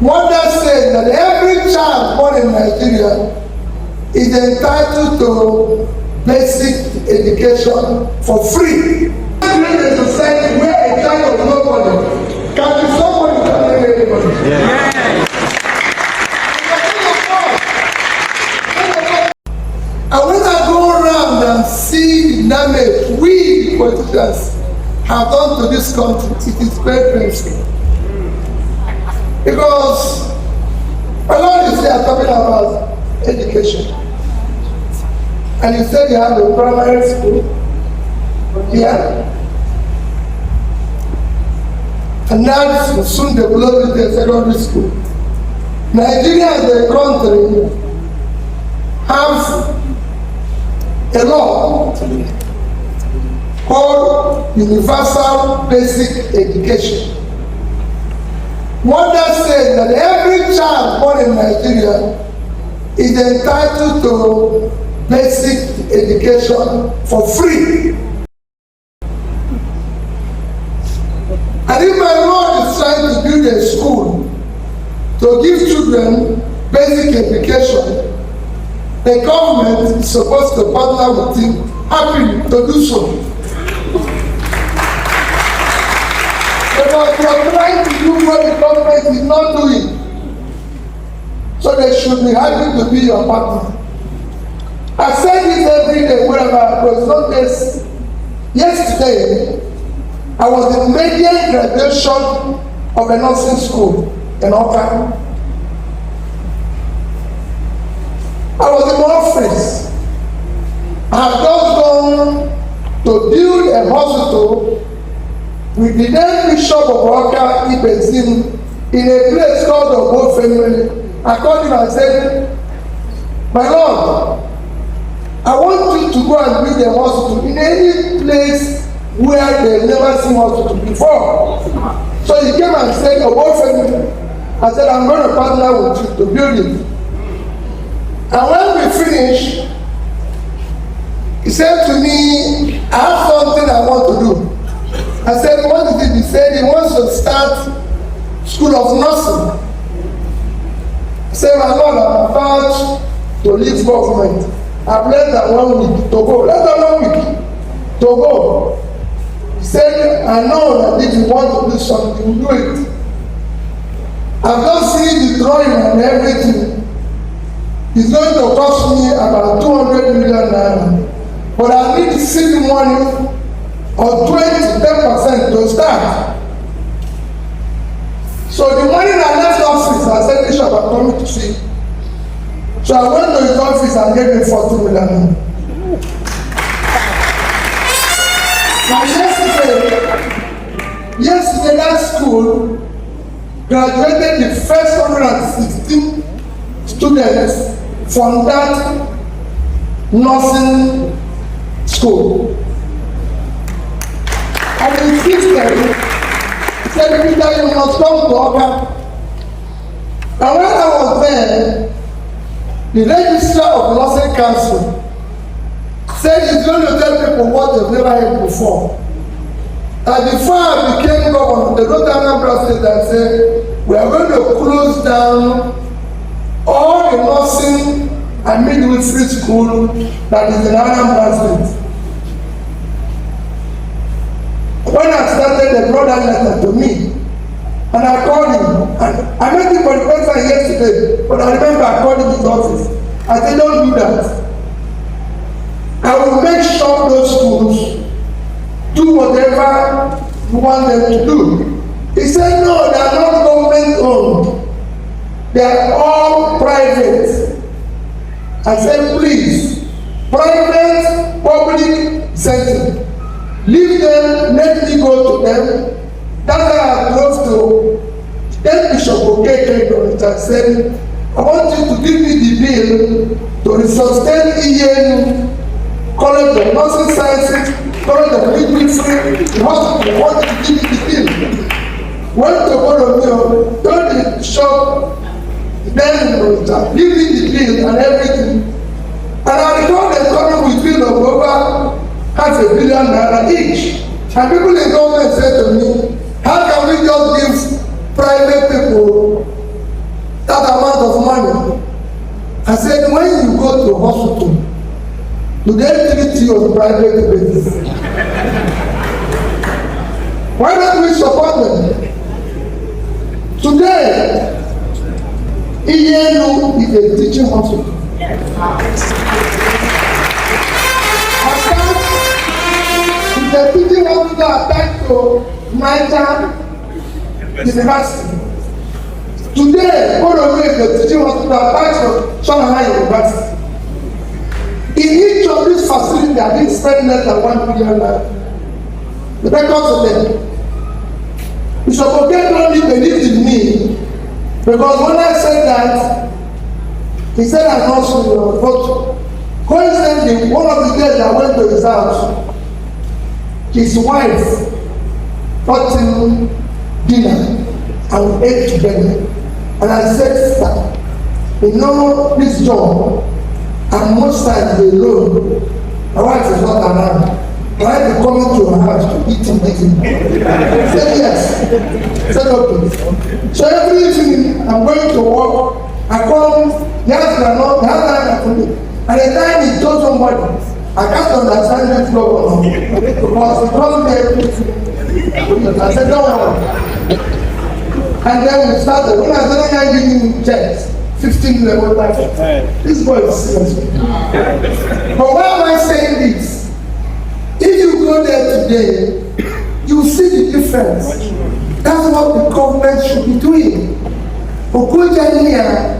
Wonder said that every child born in Nigeria is entitled to basic education for free. In a society where a child of nobody can be somebody who can be anybody. Yeah. And when I go around and see the damage we politicians have done to this country, it is very painful. Because a lot of you are talking about education. And you said you have a primary school here. And now soon develop it a secondary school. Nigeria as a country has a law called Universal Basic Education. Wonder says that every child born in Nigeria is entitled to basic education for free. And if my Lord is trying to build a school to give children basic education, the government is supposed to partner with him, happy to do so. Because you are trying to do what the government is not doing. So they should be happy to be your partner. I say this every day wherever I go. Not this. Yesterday, I was in median graduation of a nursing school in Ogoja. I was in my office. I have just gone to build a hospital with the then Bishop of Ogoja Ibezim in a place called Ogo Family. I called him and said, my Lord, I want you to go and build a hospital in any place where they never seen hospital before. So he came and said, Ogo Family. I said, I'm going to partner with you to build it. And when we finished, he said to me, I have something I want to do. I said, what is it? He said he wants to start school of nursing. I said, my Lord, I'm about to leave government. I've less than 1 week to go. Less than 1 week to go. He said, I know that if you want to do something, do it. I've just seen the drawing and everything. It's going to cost me about 200 million naira. But I need seed money of 10% to start. So the morning I left the office, I said, Bishop, I'm coming to see. So I went to his office and gave him 40 million. Now yesterday that school graduated the first 116 students from that nursing school. And he insisted, he said, Peter, you must come to Ogoja. And when I was there, the registrar of the nursing council said he's going to tell people what they've never heard before. And before I became governor, the North Anambra State and said, we are going to close down all the nursing and midwifery school that is in Anambra State. When I started, they brought that letter to me. And I called him. And I met him for the first time yesterday. But I remember I called him in his office. I said, don't do that. I will make sure those schools do whatever you want them to do. He said, no, they are not government owned. They are all private. I said, please, private, public setting. Leave them, let me go to them. That's why I drove to then Bishop Obi and said, I want you to give me the bill to sustain EN College of Nursing Sciences, College of Midwifery, the hospital. I want you to give me the bill. Went to Ogoja, told the bishop, then give me the bill and everything. And I recall them coming with bill of over $500 million each. And people in government said to me, how can we just give private people that amount of money. I said, when you go to hospital, do they treat you on a private basis? Why don't we support them? Today, ENU is a teaching hospital. It's a teaching hospital attached to Naija University. Today, Ogoja is a teaching hospital attached to Shanghai University. In each of these facilities, they are being spent less than 1 billion naira. The records of them. Mr. Ogoja only believed in me because when I said that, he said I'm not sure. But coincidentally, one of the days I went to his house, his wife brought him dinner and we ate together. And I said, sir, you know this job, and most times they alone, my wife is not around. My wife is coming to her house to eat and eating. I said yes. I said okay. So every evening I'm going to work. I come, yes, they are not, they have time for me. And the time he told somebody, I can't understand this problem because he told me everything. I said, don't worry. And then we started. When I started, I giving him checks. 15 level life. This boy is serious. But why am I saying this? If you go there today, you see the difference. That's what the government should be doing. Ogoja here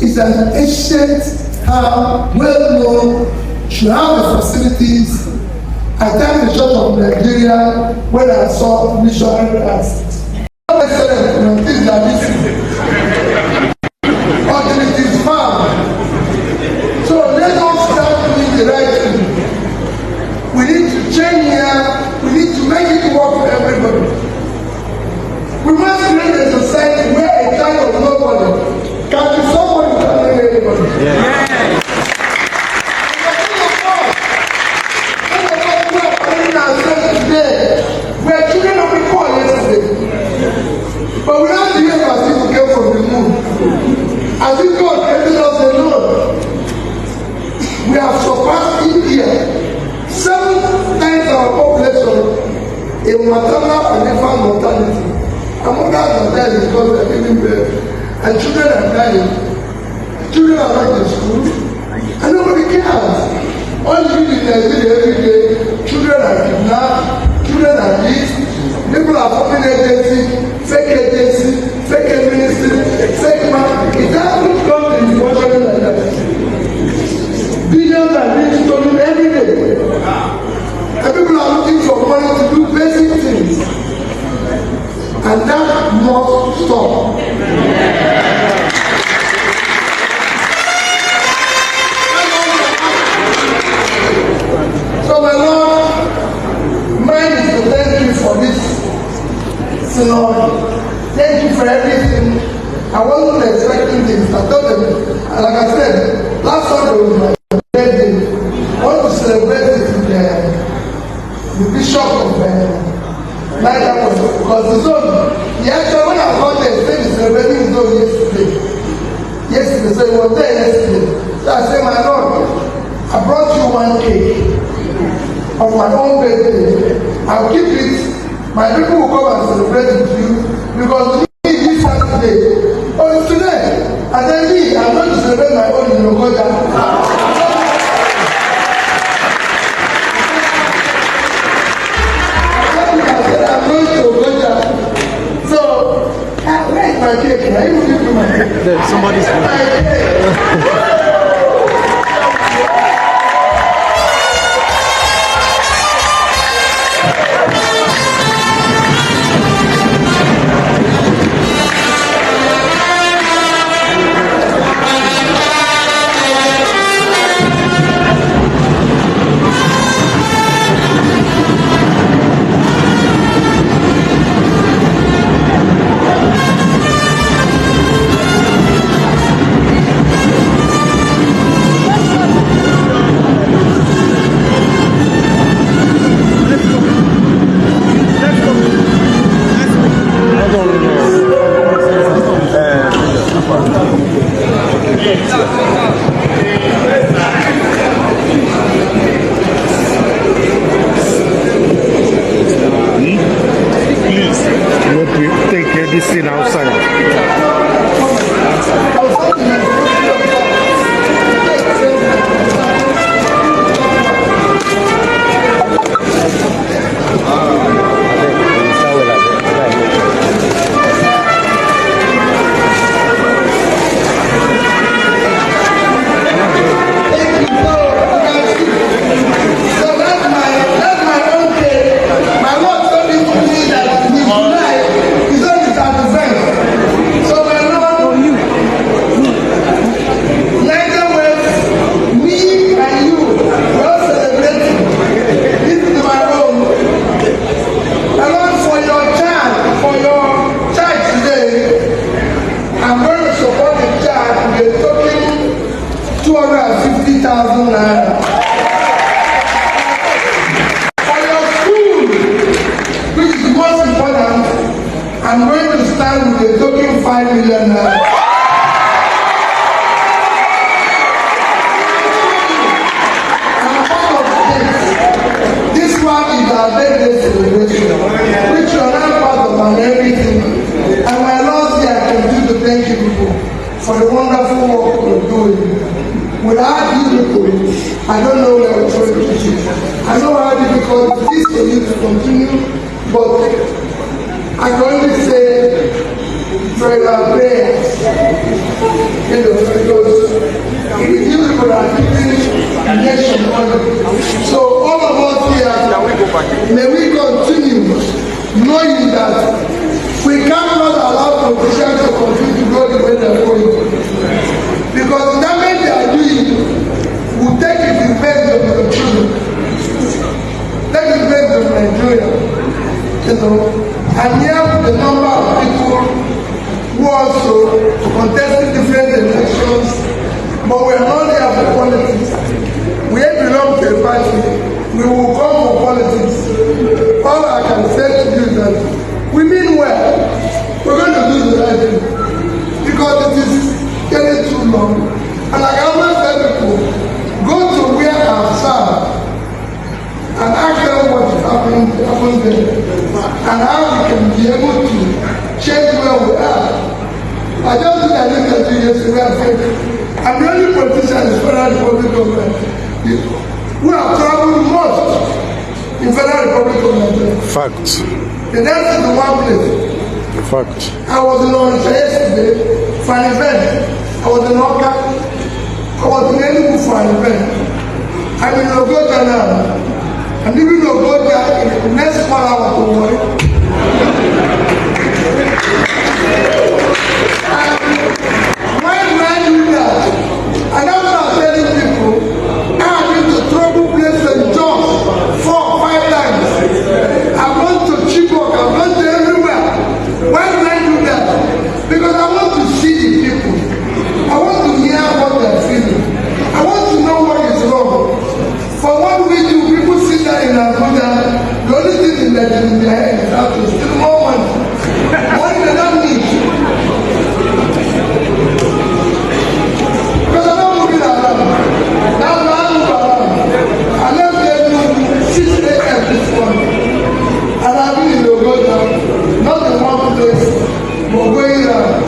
is an ancient town, well known, should have the facilities. I thank the Church of Nigeria when I saw missionary assets. Excellent, things are missing. But it is found. So let us start doing the right thing. We need to change here. We need to make it work for everybody. We must create a society where a child of nobody can be somebody who can make anybody. Yeah. Where children of the poor yesterday. But we have to hear as if we came from the moon. As if God created us alone. We have surpassed India. 7 times our population in maternal and infant mortality. And mothers are dying because they are giving birth. And children are dying. Children are not in school. And nobody cares. All you do in Nigeria every day, children are kidnapped, children are beat, people are forming agency, fake ministry, fake man. It hasn't come in the country like that. Billions are being stolen every day. And people are looking for money to do basic things. And that must stop. So my Lord, mine is to thank you for this synod. Thank you for everything. I wasn't expecting this. I told them, like I said, last Sunday was my birthday. I want to celebrate it with the Bishop of Naija because the zone, he actually, when I got there, he said he's celebrating his zone yesterday. So he was there yesterday. So I said, my Lord, I brought you 1 cake of my own birthday. I'll keep it. My people will come and celebrate with you because me this Saturday. Oh, it's today. And then me, I'm going to celebrate my own in Ogoja. I'm going to Ogoja. So, where is my cake? I even give you my cake. There's somebody's cake. I was in Ogoja yesterday for an event. I was in Oka. I was in Enugu for an event. I'm in Ogoja now. I'm leaving Ogoja in the next 1 hour to work. Why do I do that? And I'm not telling people I've been to trouble places and jobs 4 or 5 times. I've gone to Chibok, I've gone to everywhere. Why do I do that? Because I want to see the people. I want to hear what they're feeling. I want to know what is wrong. For what we do, people sit there in Abuja, the only thing in their head is how to steal more money. Money they don't need. Because I'm not moving around. Now I move around. I left there 6 a.m. this morning. And I've been in Ogoja, not in one place, but going around.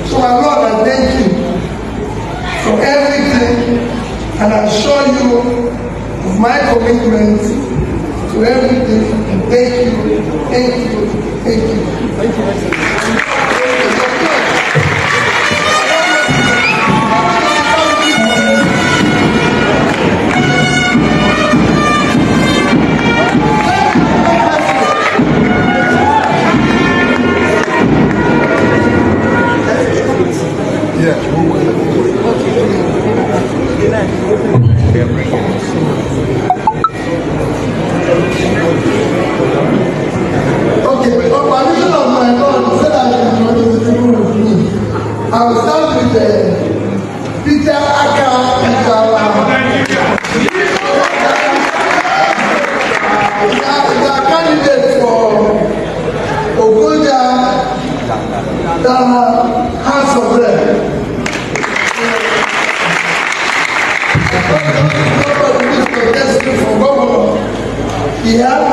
So my Lord, I thank you for everything, and I assure you of my commitment to everything. And thank you, thank you, thank you. Thank you. I will start with Peter Obi. They are candidates for Ogoja, Yala, House of Rep. Nobody needs to test me for governor. Yeah.